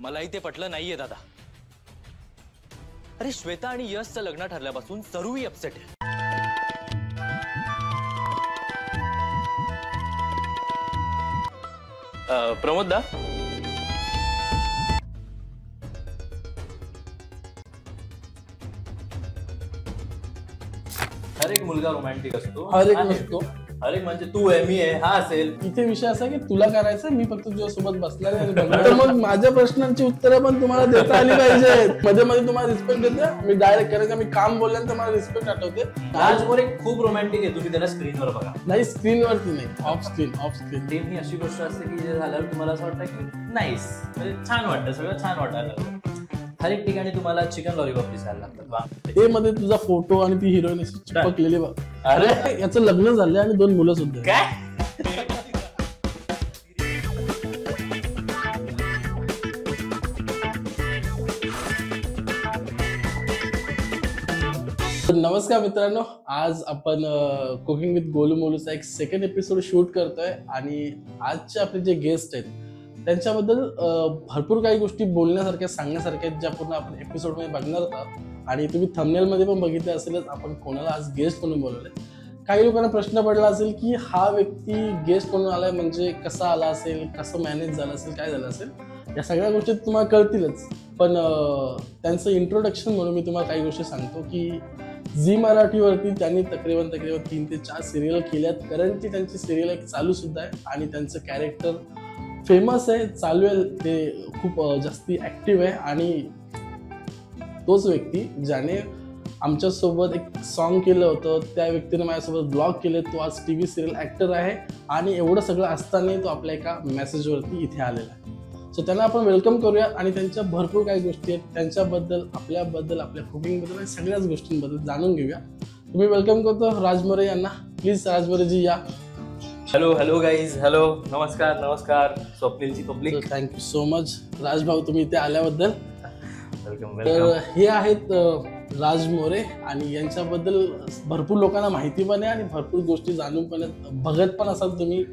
मलाही ते पटलं नाहीये दादा. अरे श्वेता आणि यशचं लग्न ठरल्यापासून सरूही अपसेट आहे. प्रमोद दा, हर एक मुलगा रोमॅन्टिक असतो. हर एक नसतो. हर एक म्हणजे तू आहे, मी आहे, हा असेल. इथे विषय असा की तुला करायचं, मी फक्त तुझ्यासोबत बसणार आहे. तर मग माझ्या प्रश्नांची उत्तरं पण तुम्हाला देता आली पाहिजेत. मध्ये मध्ये तुम्हाला रिस्पेक्ट देते. मी डायरेक्ट करायचं, मी काम बोलल्यानंतर मला रिस्पेक्ट आठवते. राज मोरे खूप रोमॅन्टिक आहे, तुम्ही त्याला स्क्रीनवर बघा. नाही, स्क्रीनवरती नाही, ऑफ स्क्रीन. ऑफ स्क्रीन ते ही अशी गोष्ट असते की जे झाल्यावर तुम्हाला असं वाटतं की नाईस, म्हणजे छान वाटतं, सगळं छान वाटायला. हर एक ठिकाणी तुम्हाला चिकन लॉलीपॉप दिसायला लागतात. ते मध्ये तुझा फोटो आणि ती हिरोईन अशी चिपकलेली बघ. अरे याचं लग्न झालं आणि 2 मुलं सुद्धा. काय नमस्कार मित्रांनो, आज आपण कुकिंग विथ गोलू मोलूचा एक सेकंड एपिसोड शूट करतोय. आणि आजचे आपले जे गेस्ट आहेत त्यांच्याबद्दल भरपूर काही गोष्टी बोलण्यासारख्या, सांगण्यासारख्या आहेत, ज्या पूर्ण आपण एपिसोडमध्ये बघणार आहोत. आणि तुम्ही थंबनेलमध्ये पण बघितलं असेलच आपण कोणाला आज गेस्ट म्हणून बोलवलंय. काही लोकांना प्रश्न पडला असेल की हा व्यक्ती गेस्ट म्हणून आलाय म्हणजे कसा आला असेल, कसं मॅनेज झालं असेल, काय झालं असेल. या सगळ्या गोष्टी तुम्हाला कळतीलच. पण त्यांचं इंट्रोडक्शन म्हणून मी तुम्हाला काही गोष्टी सांगतो की झी मराठीवरती त्यांनी तकरीबन 3 ते 4 सिरियल केल्यात. करंटली त्यांची सिरियल एक चालू सुद्धा आहे आणि त्यांचं कॅरेक्टर फेमस आहे, चालू आहे, ते खूप जास्ती ऍक्टिव्ह आहे. आणि तोच व्यक्ती ज्याने आमच्यासोबत एक सॉन्ग केलं होतं, त्या व्यक्तीने माझ्यासोबत ब्लॉग केले. तो आज TV सिरियल ऍक्टर आहे. आणि एवढं सगळं असताना तो आपल्या एका मेसेजवरती इथे आलेला आहे. सो त्यांना आपण वेलकम करूया. आणि त्यांच्या भरपूर काही गोष्टी आहेत त्यांच्याबद्दल, आपल्याबद्दल, आपल्या कुकिंगबद्दल आणि सगळ्याच गोष्टींबद्दल जाणून घेऊया. तुम्ही वेलकम करतो राज मोरे यांना. प्लीज राज मोरेजी या. हॅलो हॅलो गाईज, हॅलो, नमस्कार नमस्कार स्वप्नीलची पब्लिक. थँक्यू सो मच राज भाऊ, तुम्ही इथे आल्याबद्दल. वेलकम तर वेलकम. हे आहेत राज मोरे. आणि यांच्याबद्दल भरपूर लोकांना माहिती पण आहे आणि भरपूर गोष्टी जाणून पण आहेत, बघत पण असाल तुम्ही.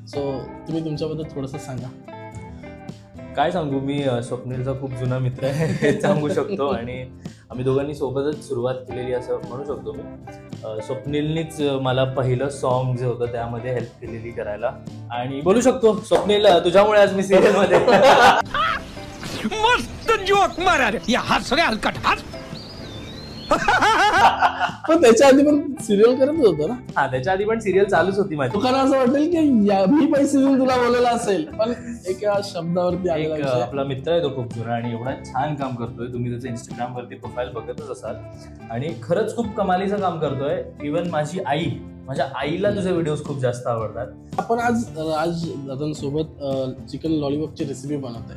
सो तुम्ही तुमच्याबद्दल थोडंसं सांगा. काय सांगू, मी स्वप्नीलचा खूप जुना मित्र आहे हे सांगू शकतो. आणि आम्ही दोघांनी सोबतच सुरुवात केलेली असं म्हणू शकतो मी. स्वप्नीलनीच मला पहिलं सॉन्ग जे होतं त्यामध्ये हेल्प केलेली करायला. आणि बोलू शकतो स्वप्नील, तुझ्यामुळे आज मी सिरियल मध्ये. मस्त जोक मारा रे, या हात सगळे हलकट हात. पण त्याच्या आधी पण सिरियल करत होतो ना. हा, त्याच्या आधी पण सिरियल चालूच होती माझी. लोकांना असं वाटेल की मी पण सिरियल तुला बोलायला असेल, पण एका शब्दावरती आलेला एक विषय. आपला मित्र आहे तो खूप जुना आणि एवढा छान काम करतोय. तुम्ही त्याचं इंस्टाग्राम वरती प्रोफाईल बघतच असाल. आणि खरंच खूप कमालीचं काम करतोय. इव्हन माझ्या आईला तुझे व्हिडिओज खूप जास्त आवडतात. आपण आज राज दादांसोबत चिकन लॉलीपॉपची रेसिपी बनवतोय.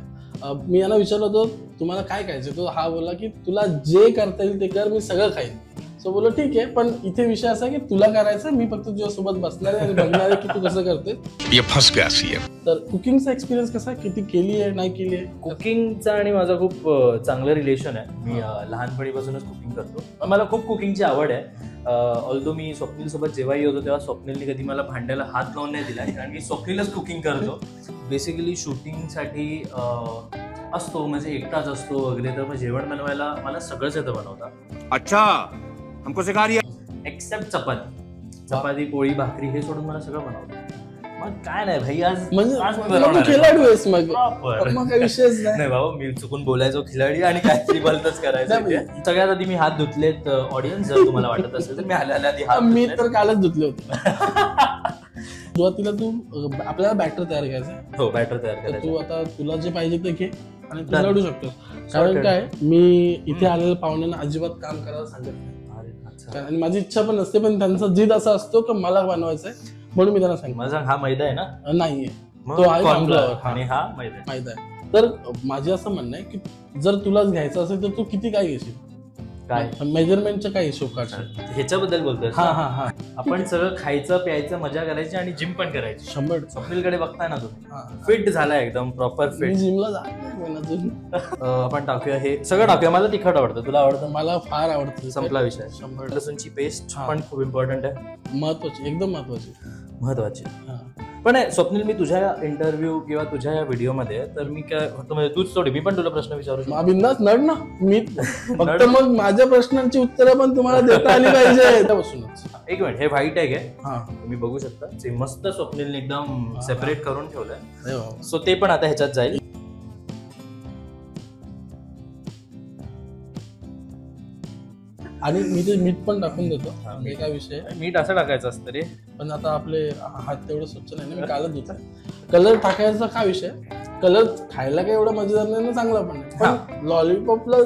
मी यांना विचारलं होतं तुम्हाला काय खायचं, तो हा बोला की तुला जे करता येईल ते कर, मी सगळं खाईन. सो बोललो ठीक आहे, पण इथे विषय असा की तुला करायचं, मी फक्त तुझ्यासोबत बसणार आहे आणि बघणार आहे की तू कसं करतोय. तर कुकिंगचा एक्सपिरियन्स कसा, किती केली आहे, नाही केली आहे? कुकिंगचा आणि माझा खूप चांगलं रिलेशन आहे. मी लहानपणीपासूनच कुकिंग करतो. मला खूप कुकिंगची आवड आहे. ऑल्दो मी स्वप्नील सोबत जेव्हाही होतो तेव्हा स्वप्नीलने कधी मला भांड्याला हात लावून नाही दिला, कारण की स्वप्नीलच कुकिंग करतो. बेसिकली शूटिंगसाठी असतो, म्हणजे एकटाच असतो वगैरे, तर मग जेवण बनवायला मला सगळंच येतं बनवता. अच्छा, हमको सिखा रिया. एक्सेप्ट चपाती, पोळी, भाकरी हे सोडून मला सगळं बनवतं. मग काय नाही भाई, आज म्हणजे खिलाडू आहेस मग काही विषयच नाही बाबा. मी चुकून बोलायचो खिलाडी आणि काहीतरी भलतंच करायचं. सगळ्यात आधी मी हात धुतलेत. ऑडियन्स जर तुम्हाला वाटत असेल तर मी आधी मी तर कालच धुतले होते. सुरुवातीला तू आपल्याला बॅटर तयार करायचं. हो, बॅटर तयार करायचं. तू आता तुला जे पाहिजे ते घे आणि तू लढू शकतो. कारण काय, मी इथे आलेल्या पाहुण्यांना अजिबात काम करायला सांगत नाही. आणि माझी इच्छा पण नसते, पण त्यांचा जिद असा असतो की मला बनवायचं आहे, म्हणून मी त्यांना सांगितलं. माझा हा मैदा आहे ना? नाहीये, तो आहे कॉर्नफ्लॉवर आणि हा मैदा आहे. तर माझे असं म्हणणं आहे की जर तुलाच घ्यायचं असेल तर तू किती काय घेशील, काय मेजरमेंटचं काय हिशोब काढशील, ह्याच्याबद्दल बोलतोय? हा. आपण सगळं खायचं प्यायचं, मजा करायची आणि जिम पण करायची. 100. स्वप्नीलकडे बघताय ना तुम्ही, फिट झालाय एकदम प्रॉपर फिट. जिमला जात नाही अजून. आपण टाकूया हे सगळं टाकूया. मला तिखट आवडतं, तुला आवडतं? मला फार आवडतं. संपला विषय. 100. लसूणची पेस्ट पण खूप इम्पॉर्टंट आहे, महत्वाची, एकदम महत्वाची. महत्वाची. पण स्वप्नील, मी तुझ्या इंटरव्ह्यू किंवा तुझ्या या व्हिडिओमध्ये तर मी काय होतं म्हणजे तूच थोडी, मी पण तुला प्रश्न विचारू शकतो. बिंदास नड ना मी फक्त मग माझ्या प्रश्नांची उत्तरं पण तुम्हाला देता आली पाहिजे त्यापासूनच. एक मिनिट, हे व्हाईट आहे काय हा तुम्ही बघू शकता, ते मस्त स्वप्नीलने एकदम सेपरेट करून ठेवलंय. अरे वा. सो ते पण आता ह्याच्यात जाईल. आणि मी ते मीठ पण टाकून देतो, हे काय विषय. मीठ असं टाकायचं असतं रे. पण आता आपले हात तेवढं स्वच्छ नाही ना, मी कालच धुतला. कलर टाकायचा काय विषय, कलर खायला काही एवढं मजेदार नाही ना, चांगला पण नाही. पण लॉलीपॉपला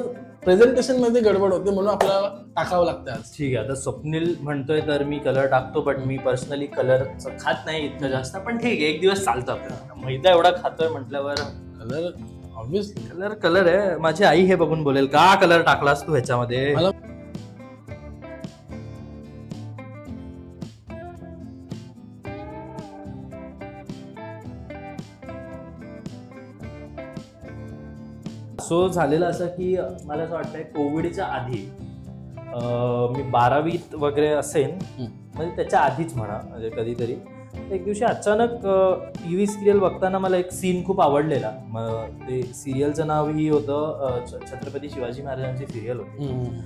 प्रेझेंटेशन मध्ये गडबड होते म्हणून आपल्याला टाकावं लागतं आज. ठीक आहे, आता स्वप्नील म्हणतोय तर मी कलर टाकतो, पण मी पर्सनली कलर खात नाही इतकं जास्त. पण ठीक आहे, एक दिवस चालतं आपल्याला. मैदा एवढा खातोय म्हटल्यावर कलर ऑब्विसली कलर आहे. माझी आई हे बघून बोलेल, का कलर टाकलास तू ह्याच्यामध्ये. मला सो झालेलं असं की मला असं वाटतंय कोविडच्या आधी मी 12वीत वगैरे असेन, म्हणजे त्याच्या आधीच म्हणा, म्हणजे कधीतरी एक दिवशी अचानक टीव्ही सिरियल बघताना मला एक सीन खूप आवडलेला. मग ते सिरियलचं नाव ही होतं छत्रपती शिवाजी महाराजांची सिरियल होती.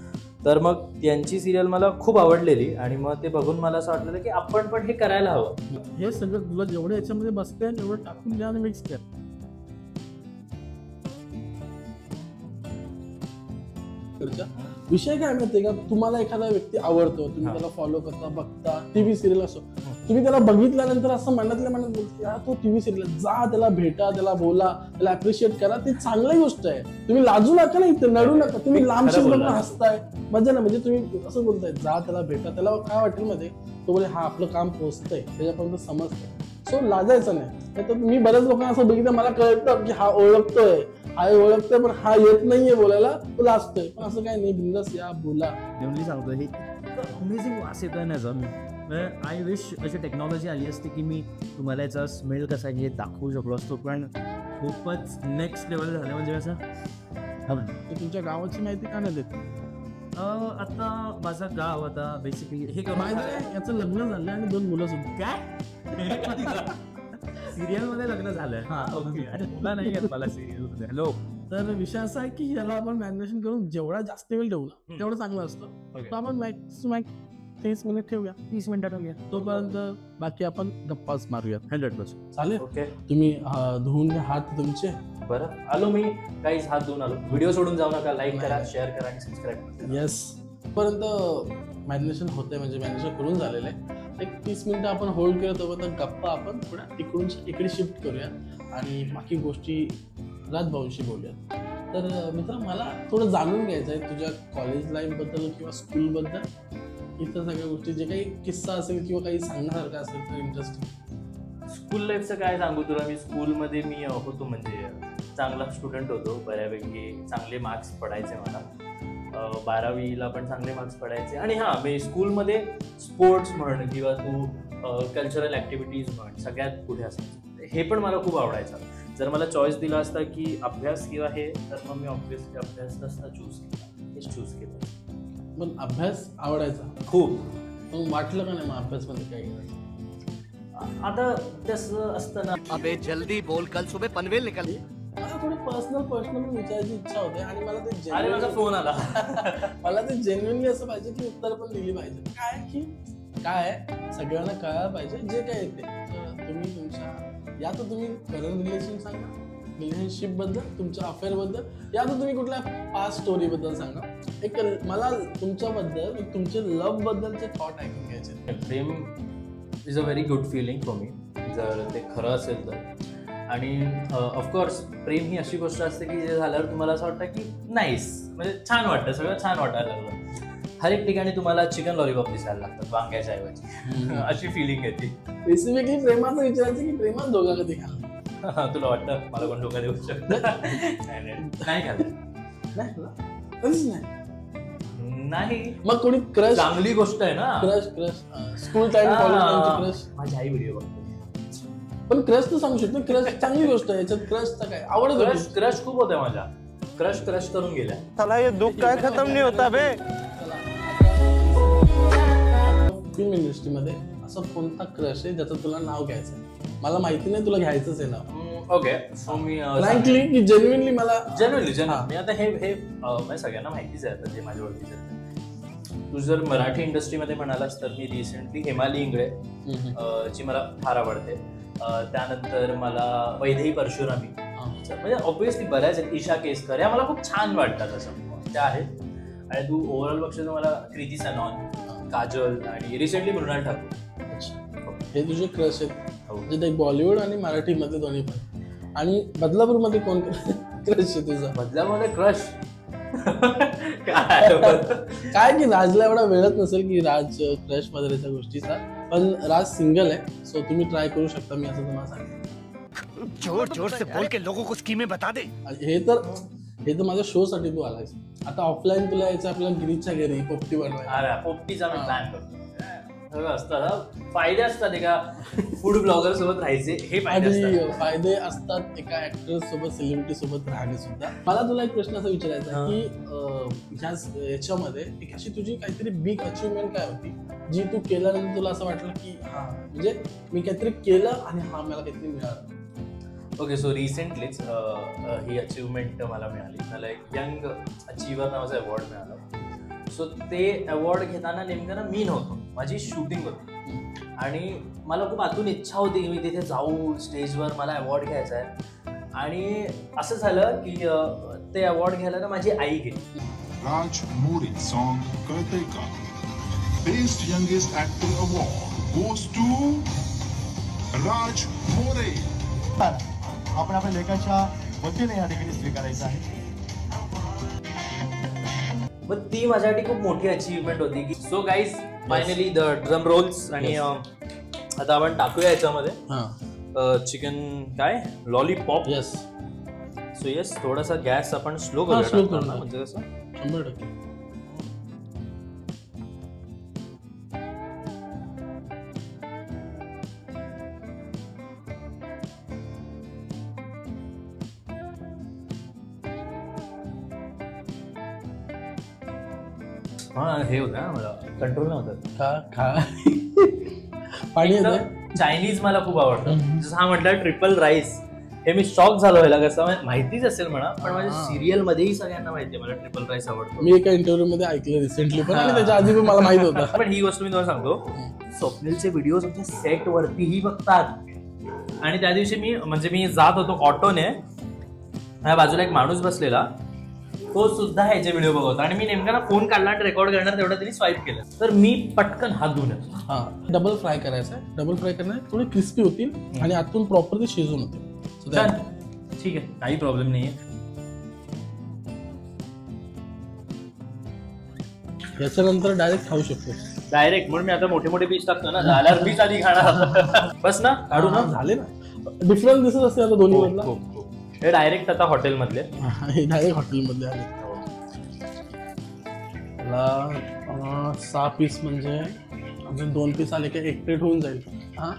तर मग त्यांची सिरियल मला खूप आवडलेली आणि मग ते बघून मला असं वाटलेलं की आपण पण हे करायला हवं. हे सगळं तुला जेवढं याच्यामध्ये बसतंय तेवढं टाकून द्या आणि मिक्स कर. विषय काय माहितीये का, तुम्हाला एखादा व्यक्ती आवडतो, तुम्ही त्याला फॉलो करता, बघता, टीव्ही सिरियल असो, तुम्ही त्याला बघितल्यानंतर असं मनातल्या मनात बोलतो यार तो टीव्ही सिरियल, जा त्याला भेटा, त्याला बोला, त्याला अप्रिशिएट करा, ती चांगली गोष्ट आहे. तुम्ही लाजू नका, नाही नडू नका, तुम्ही लांबशी बघून हसताय, मजा ना, म्हणजे तुम्ही असं बोलताय जा त्याला भेटा, त्याला काय वाटेल मध्ये तो बोले हा आपलं काम पोहोचतंय, त्याच्यापर्यंत समजतंय. सो लाजायचं नाही. तर मी बऱ्याच लोकांना असं बघितलं, मला कळतं की हा ओळखतोय, हा ओळखतोय, पण हा येत नाहीये बोलायला, तो लाजतोय. पण असं काय नाही, बिंदास या बोला. नेमली सांगतो, हे अमेझिंग वास येतोय ना जर आय विश अशी टेक्नॉलॉजी आली असते की मी तुम्हाला याचा स्मेल कसा आहे हे दाखवू शकलो असतो. पण खूपच नेक्स्ट लेवल झालं. म्हणजे असं तुमच्या गावाची माहिती का नाही देत? आता माझं गाव आता बेसिकली हे याचं लग्न झालं आणि 2 मुलं सुद्धा. काय सिरियल मध्ये लग्न झालंय. हा ओके. अरे तुला नाही येत मला सिरियल मध्ये. हॅलो. तर विषय असा आहे की याला आपण मॅरिनेशन करून जेवढा जास्त वेळ ठेवला तेवढं चांगलं असतं. तर आपण मॅक्स 30 मिनिट ठेवूया, 30 मिनिटं ठेवूया. तोपर्यंत बाकी आपण गप्पाच मारूयात. 100% चालेल. ओके, तुम्ही धुवून घ्या हात तुमचे. बरं आलो मी, काहीच हात धुवून आलो. व्हिडिओ सोडून जाऊ नका, लाईक करा, शेअर करा आणि सबस्क्राईब करा. येस. पर्यंत मॅरिनेशन होतंय, म्हणजे मॅरिनेशन करून झालेलं आहे. एक 30 मिनिटं आपण होल्ड केलं, तोपर्यंत गप्पा आपण थोड्या इकडे शिफ्ट करूया आणि बाकी गोष्टी राजभाऊंशी बोलूया. तर मित्र, मला थोडं जाणून घ्यायचं आहे तुझ्या कॉलेज लाईफबद्दल किंवा स्कूलबद्दल, इतर सगळ्या गोष्टी, जे काही किस्सा असेल किंवा काही सांगण्यासारखं असेल तर इंटरेस्टिंग. स्कूल लाईफचं काय सांगू तुला. मी स्कूलमध्ये मी होतो म्हणजे चांगला स्टुडंट होतो, बऱ्यापैकी चांगले मार्क्स पडायचे मला. 12वीला पण चांगले मार्क्स पडायचे. आणि हां, मी स्कूलमध्ये स्पोर्ट्स म्हण किंवा तू कल्चरल ॲक्टिव्हिटीज म्हण, सगळ्यात पुढे असायचं. हे पण मला खूप आवडायचं. जर मला चॉईस दिला असता की अभ्यास किंवा हे, तर मग मी ऑब्व्हियसली अभ्यास नसता चूज केला, हेच चूज केलं. पण अभ्यास आवडायचा खूप. मग वाटलं का नाही मग अभ्यासमध्ये काय करायचं? आता तसं असतं ना. अबे जल्दी बोल, कल सुबह पनवेल निकल. मला थोडी पर्सनल विचारायची इच्छा होते आणि मला ते अरे माझा फोन आला. मला ते जेन्युइनली असं पाहिजे की उत्तर पण दिली पाहिजे. काय की काय सगळ्यांना कळायला पाहिजे जे काय येते. तर तुम्ही तुमच्या या तर तुम्ही करंट रिलेशन सांगा, रिलेशनशिप बद्दल, तुमच्या अफेअर बद्दल, या तर तुम्ही कुठल्या पास्ट स्टोरी बद्दल सांगा. एक मला तुमच्याबद्दल, तुमचे लव्ह बद्दलचे थॉट ऐकून घ्यायचे. Prem is a very good feeling for me, जर ते खरं असेल तर. आणि ऑफकोर्स प्रेम ही अशी गोष्ट असते की जे झाल्यावर तुम्हाला असं वाटतं की नाईस, म्हणजे छान वाटतं, सगळं छान वाटायला लागलं. हर एक ठिकाणी तुम्हाला चिकन लॉलीपॉप दिसायला लागतात वांग्याच्या ऐवजी, अशी फिलिंग येते. स्पेसिफिकली प्रेमाचं विचारायचं की प्रेमात दोघा कधी खाल्लं? तुला वाटतं मला कोण धोका देऊ शकतं? नाही खाल्लं. कधीच नाही. मग कोणी क्रश? चांगली गोष्ट आहे ना. Crush school time, college crush. माझी आई व्हिडिओ बघते. पण क्रश तर सांगू शकतो, क्रश चांगली गोष्ट आहे. याच्यात क्रशचं काय आवडत? क्रश खूप होत्या माझ्या. क्रश करून गेल्या. साला ये दुख काय खत्म नहीं होता बे. फिल्म इंडस्ट्रीमध्ये असं कोणता क्रश आहे ज्याचं तुला नाव घ्यायचं? मला माहिती नाही तुला घ्यायचंच आहे ना ओके सो मी फ्रँकली की जेन्युइनली मला जनरली हा. मी आता हे म्हणजे सगळ्यांना माहितीच आहे आता जे माझ्या ओळखीचे आहेत. तू जर मराठी इंडस्ट्रीमध्ये म्हणालास तर मी रिसेंटली हेमाली इंगळे जी मला फार आवडते. त्यानंतर मला वैदेही परशुरामी, म्हणजे ऑब्विसली बऱ्याच आहेत. ईशा केसकर या मला खूप छान वाटतात असं त्या आहेत. आणि तू ओव्हरऑल बघशील तर मला कृती सनॉन, काजल आणि रिसेंटली मृणाल ठाकूर हे तुझे क्रश आहेत म्हणजे ते बॉलिवूड आणि मराठीमध्ये दोन्ही पण. आणि बदलापूरमध्ये कोण क्रश आहे तुझा? बदलामध्ये क्रश काय काय की राजला एवढा वेळच नसेल की राज क्रश वगैरेच्या गोष्टीचा, पण राज सिंगल आहे सो तुम्ही ट्राय करू शकता. मी असं तुम्हाला सांगेन जोर जोर से बोल के लोगों को स्कीमें बता दे. हे तर माझ्या शो साठी तू आलायस. आता ऑफलाईन तुला यायचं आपल्या गिरीच्या घरी पोपटी बनवायला. अरे पोपटीचा मी प्लॅन करतो. सगळं असतात फायदे असतात एका फूड ब्लॉगर सोबत राहायचे, हे फायदे आणि असतात. फायदे असतात एका ऍक्टर सोबत सेलिब्रिटी सोबत राहणे सुद्धा. मला तुला एक प्रश्न असा विचारायचा आहे की याच्यामध्ये एक अशी तुझी काहीतरी बिग अचिव्हमेंट काय होती जी तू केल्यानंतर तुला असं वाटलं की हा म्हणजे मी काहीतरी केलं आणि हा मला काहीतरी मिळालं. ओके सो रिसेंटलीच ही अचिव्हमेंट मला मिळाली. मला एक यंग अचिव्हर नावाचा अवॉर्ड मिळाला. सो ते अवॉर्ड घेताना नेमकं ना मी नव्हतो, माझी शूटिंग होती आणि मला खूप आतून इच्छा होती की मी तिथे जाऊ स्टेजवर, मला अवॉर्ड घ्यायचा आहे. आणि असं झालं की ते अवॉर्ड घ्यायला ना माझी आई गेली. Raj Mori song Karte Ka. Best Youngest Actor Award goes to Raj Mori. आपण आपल्या लेखाच्या वतीने या ठिकाणी स्वीकारायचं आहे. मग ती माझ्यासाठी खूप मोठी अचिव्हमेंट होती की so guys finally the drum rolls. आणि आता आपण टाकूया याच्यामध्ये चिकन काय लॉलीपॉप. येस सो येस थोडासा गॅस आपण स्लो slow करूया करूया. म्हणजे कसं 100%. हा हे होतं ना मला कंट्रोल नव्हतं. खा पाणी येतं. चायनीज मला खूप आवडतं. जसं हा म्हटलं ट्रिपल राईस, हे मी शॉक झालो व्हायला. कसं माहितीच असेल म्हणा, पण माझ्या सिरियल मध्येही सगळ्यांना माहिती आहे मला ट्रिपल राईस आवडतो. मी एका इंटरव्ह्यू मध्ये ऐकलं रिसेंटली पण आणि त्याच्या आधी पण मला माहित होतं. पण ही गोष्ट मी तुम्हाला सांगतो, स्वप्नीलचे व्हिडिओज आमच्या सेट वरतीही बघतात. आणि त्या दिवशी मी जात होतो ऑटोने, माझ्या बाजूला एक माणूस बसलेला, तो सुद्धा ह्याचे व्हिडिओ बघतो. आणि मी नेमका ना फोन काढला आणि रेकॉर्ड करणार तेवढं त्यांनी स्वाईप केलं. तर मी पटकन हात धुवून हा डबल फ्राय करायचं आहे. डबल फ्राय करणार थोडे क्रिस्पी होतील आणि आतून प्रॉपर ते शिजून होतील. ठीक आहे, काही प्रॉब्लेम नाहीये. याच्यानंतर डायरेक्ट खाऊ शकतो. डायरेक्ट म्हणून मी आता मोठे मोठे पीस टाकतो ना, झाल्यावर पीस आधी खाणार. बस ना काढू ना. झाले ना. डिफरन्स दिसत असते आता दोन्ही मधला. हे डायरेक्ट आता हॉटेल मधले, हे डायरेक्ट हॉटेल मधले आले. मला 6 पीस म्हणजे अजून 2 पीस आले की 1 प्लेट होऊन जाईल. हा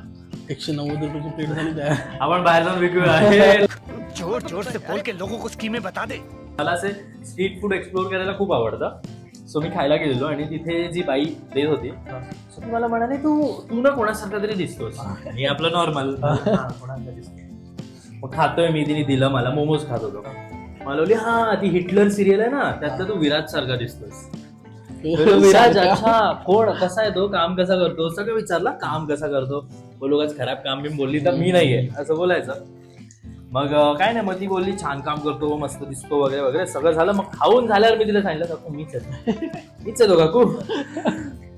190 रुपयाची प्लेट झाली त्या. आपण बाहेर जाऊन विकूया. जोर जोर से बोल के लोगों को स्कीमें बता दे. मला असे स्ट्रीट फूड एक्सप्लोर करायला खूप आवडतं. सो मी खायला गेलेलो आणि तिथे जी बाई देत होती सो ती मला म्हणाले तू ना कोणासारखा तरी दिसतोस. आणि आपलं नॉर्मल मग खातोय मी. तिने दिलं मला, मोमोज खात होतो. मला बोलली हा ती हिटलर सिरियल आहे ना त्यातला तू विराज सारखा दिसतोस. विराज अच्छा कोण, कसा आहे तो, काम कसा करतो, सगळं विचारलं. काम कसा करतो, बोलू का खराब काम मी बोलली तर मी नाहीये असं बोलायचं. मग काय नाही, मग ती बोलली छान काम करतो, मस्त दिसतो वगैरे वगैरे सगळं झालं. मग खाऊन झाल्यावर मी तिला सांगितलं काकू मीच येतो काकू.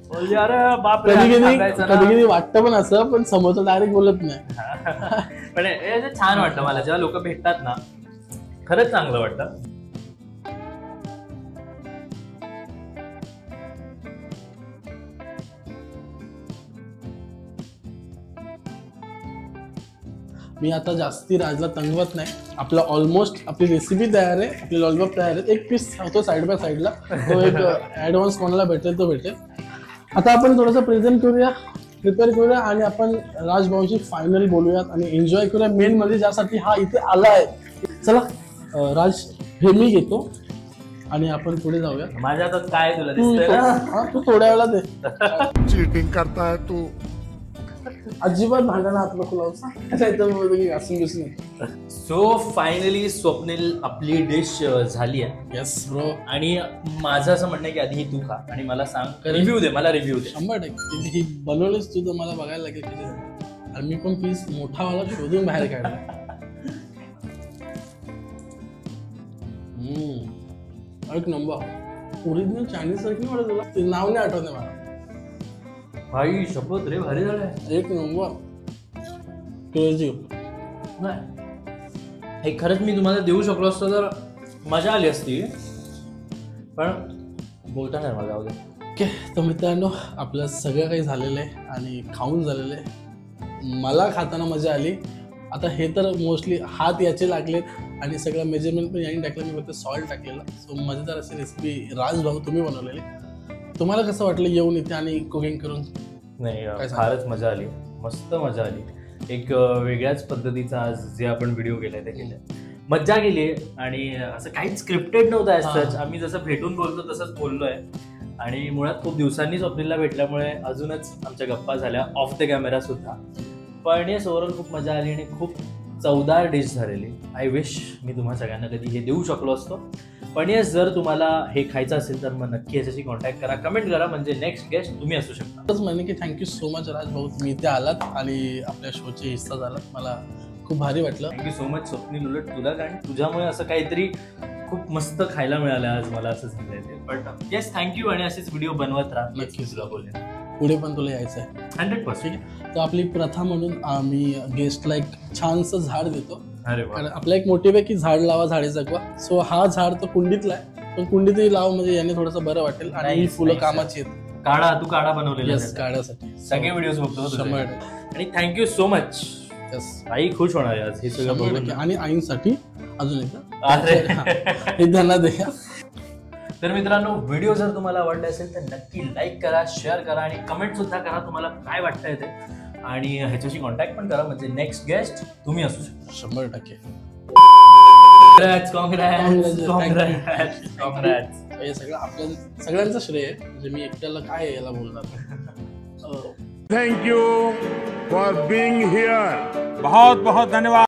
बोलली अरे बाप कधी कधी वाटतं पण असं, पण समोरचं डायरेक्ट बोलत नाही. पण हे छान वाटतं मला जेव्हा लोक भेटतात ना, खरंच चांगलं वाटतं. मी आता जास्ती राजला तंगवत नाही. आपला ऑलमोस्ट आपली रेसिपी तयार आहे, आपली लॉलीपॉप तयार आहे. एक पीस होतो साईड बाय साईडला, तो एक ऍडव्हान्स कोणाला भेटेल तो भेटेल. आता आपण थोडंसं प्रेझेंट करूया, प्रिपेअर करूया आणि आपण राजभाऊशी फायनल बोलूयात आणि एन्जॉय करूया. मेन म्हणजे ज्यासाठी हा इथे आला आहे. चला राज हे मी घेतो आणि आपण पुढे जाऊया. माझ्या हातात काय तुला दिसतंय ना? तू थोड्या वेळात चीटिंग करता है तू. अजिबात भांडणं हात नको लावू नाही तर बोलतो की असून दिसून. सो फायनली स्वप्नील आपली डिश झाली आहे. Yes bro. आणि माझं असं म्हणणं आहे की आधी ही तू खा आणि मला सांग, करेल. रिव्ह्यू दे, मला रिव्ह्यू दे. 100% ही बनवलीस तू तर मला बघायला लागेल किती झालं. आणि मी पण पीस मोठावाला शोधून बाहेर काढला. एक नंबर ओरिजिनल चायनीज सारखी वाटत तुला, ते नाव नाही आठवत आहे मला. भाई शपथ रे, भारी झालंय. एक नंबर क्रेझी. नाही हे खरंच मी तुम्हाला देऊ शकलो असतो तर मजा आली असती, पण बोलता नाही मला. जाऊ दे. ओके, तर मित्रांनो आपलं सगळं काही झालेलं आहे आणि खाऊन झालेलं आहे. मला खाताना मजा आली. आता हे तर मोस्टली हात याचे लागलेत आणि सगळं मेजरमेंट पण यांनी टाकलं, मी फक्त सॉल्ट टाकलेलं. सो मजेदार अशी रेसिपी राजभाऊ तुम्ही बनवलेली. तुम्हाला कसं वाटलं येऊन इथे आणि कुकिंग करून? नाही काय सांगता? फारच मजा आली, मस्त मजा आली. एक वेगळ्याच पद्धतीचा आज जे आपण व्हिडिओ केलाय ते केलंय, मज्जा केली. आणि असं काहीच स्क्रिप्टेड नव्हतं ॲज सच. आम्ही जसं भेटून बोलतो तसंच बोललोय. आणि मुळात खूप दिवसांनी स्वप्नीलला भेटल्यामुळे अजूनच आमच्या गप्पा झाल्या ऑफ द कॅमेरा सुद्धा. पण येस ओव्हरऑल खूप मजा आली आणि खूप चवदार डिश झालेली. आय विश मी तुम्हा सगळ्यांना कधी हे देऊ शकलो असतो. पण येस जर तुम्हाला हे खायचं असेल तर मग नक्की याच्याशी कॉन्टॅक्ट करा, कमेंट करा, म्हणजे नेक्स्ट गेस्ट तुम्ही असू शकता. तसंच म्हणजे की थँक्यू सो मच राजभाऊ, तुम्ही इथे आलात आणि आपल्या शोचे हिस्सा झालात. मला खूप भारी वाटलं. थँक्यू सो मच स्वप्नील, उलट तुला, कारण तुझ्यामुळे असं काहीतरी खूप मस्त खायला मिळालं आज मला, असं झालंय ते. बट येस थँक्यू, आणि असेच व्हिडिओ बनवत राहा. नक्कीच तुला बोलेन, पुढे पण तुला यायचं आहे. 100%. तर आपली प्रथा म्हणून आम्ही गेस्टला एक छानसं झाड देतो. अरे वा. कारण आपला एक मोटिव्ह आहे की झाड लावा झाडे जगवा. सो हा झाड तो कुंडीतला आहे, पण कुंडीतही लाव म्हणजे याने थोडंसं बरं वाटेल. आणि ही फुलं कामाची आहेत. काढा, तू काढा बनवलेला येस, काढासाठी सगळे व्हिडिओज बघतो तुझे. 100%. आणि थँक्यू सो मच. येस, आई खुश होणार आहे आज हे सगळं बघून. 100%. आणि आईंसाठी अजून एकदा अरे हे त्यांना द्या. तर मित्रांनो, व्हिडिओ जर तुम्हाला आवडला असेल तर नक्की लाईक करा, शेअर करा आणि कमेंट सुद्धा करा तुम्हाला काय वाटतंय ते. आणि ह्याच्याशी कॉन्टॅक्ट पण करा, म्हणजे नेक्स्ट गेस्ट तुम्ही असू शकता. 100%. हे सगळं आपल्या सगळ्यांचं श्रेय आहे, म्हणजे मी एकट्याला काय याला बोलणार. Thank you for being here. बहुत बहुत धन्यवाद.